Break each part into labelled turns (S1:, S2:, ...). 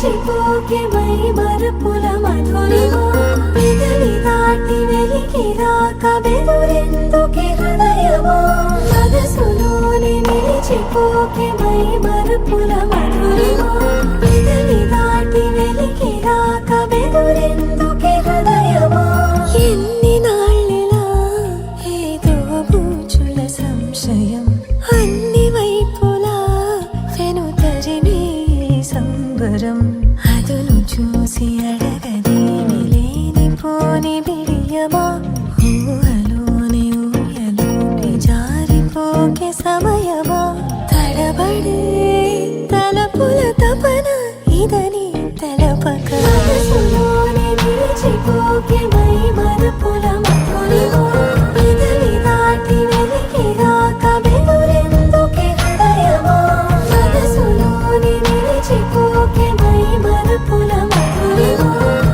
S1: చిపోకే my మరపుల Madhurima పెదవి దాటి వెలికి రాక బెదురెందుకే హృదయమా మనసులోని నిలిచిపోకే మై మరపుల మధురిమా పెదవి దాటి వెలికి రాక బెదురెందుకే హృదయమా ఎన్ని నాళ్ళిలా ఏదో బూచుల సంశయం అన్ని వైపులా వెనుతరిని సంబరం అదును చూసి అడగదేమి లేనిపోని బిడియమా ఊహలోని ఊయలోకి జారిపోకే సమయమా తడబడే తలపుల తపన ఇదని తలపక మనసులోని నిలిచిపోకే మై మరపుల మధురిమా పెదవి దాటి వెలికి రాక బెదురెందుకే హృదయమా మనసులోని నిలిచిపోకే మై మరపుల మధురిమా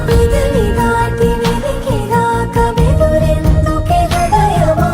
S1: పెదవి దాటి వెలికి రాక బెదురెందుకే హృదయమా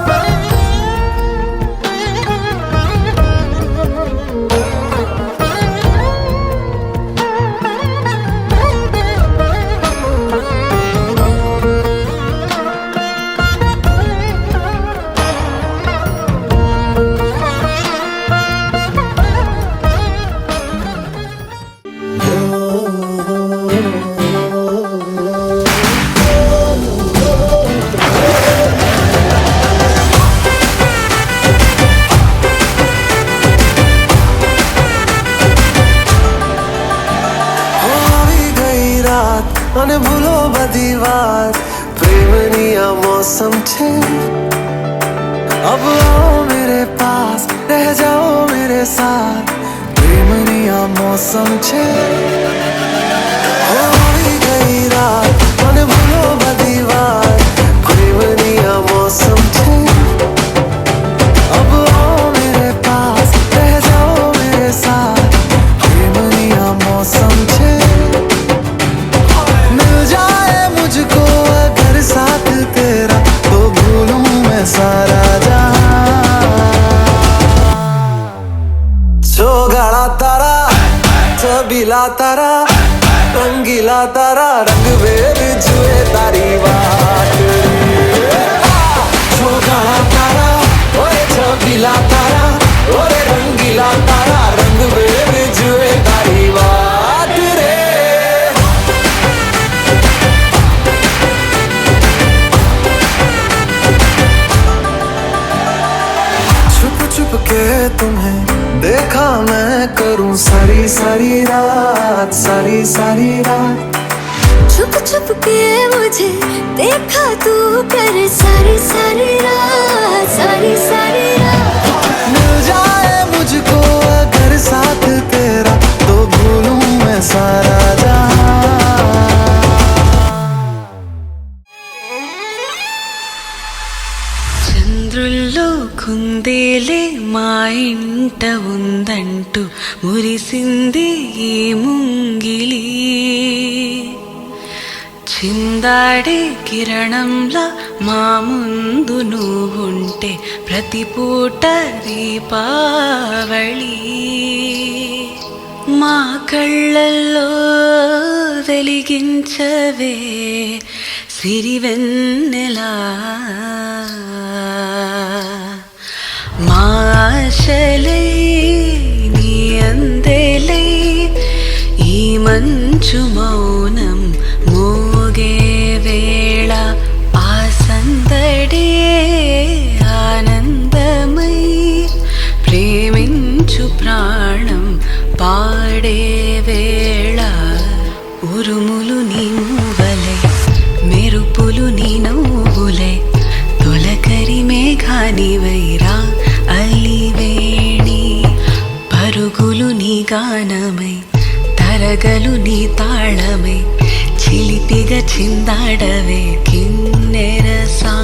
S2: અને ભૂલો બધી વાત પ્રેમની આ મૌસમ છે अब आओ मेरे पास रह जाओ मेरे साथ प्रेमनी आ मौसम छे होई गई रात અને ભૂલો બધી વાત પ્રેમની આ मौसम छे अब आओ मेरे पास रह जाओ मेरे साथ प्रेमनी आ मौसम छे मिल जाए मुझको अगर साथ तेरा तो भूलूं मैं सारा गाड़ा तारा छबीला तारा रंगीला तारा रंग बेर जुए तारी बात गाड़ा तारा ओए छबीला तारा ओए रंगीला तारा रंग बेर जुए तारी बात रे छुप छुप के तुम्हें देखा मैं करूं सारी सारी रात सारी सारी रात
S1: छुप छुप के मुझे देखा तू कर सारी सारी रात सारी सारी रात
S2: मिल जाए मुझको अगर साथ तेरा तो भूलूं मैं सारा
S3: చంద్రుల్లో కుందేలే మా ఇంట ఉందంటూ మురిసింది ఈ ముంగిలి చిందాడే కిరణంలా మా ముందు నువ్వుంటే ప్రతి పూట దీపావళి మా కళ్ళల్లో వెలిగించవే సిరివెన్నెలా మా ఆశలై నీ అందెలై ఈ మంచు మౌనం మోగే వేళ ఆ సందడే ఆనందమై ప్రేమించు ప్రాణం పాడే వేళ ఉరుములు నీ మూవలై మెరుపులు నీ నవ్వులై తొలకరి మేఘానివైరా అలివేణి పరుగులు నీ గానమై తరగలు నీ తాళమై చిలిపిగా చిందాడవే కిన్నెరసాని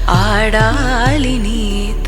S3: ఆడాలి నీతో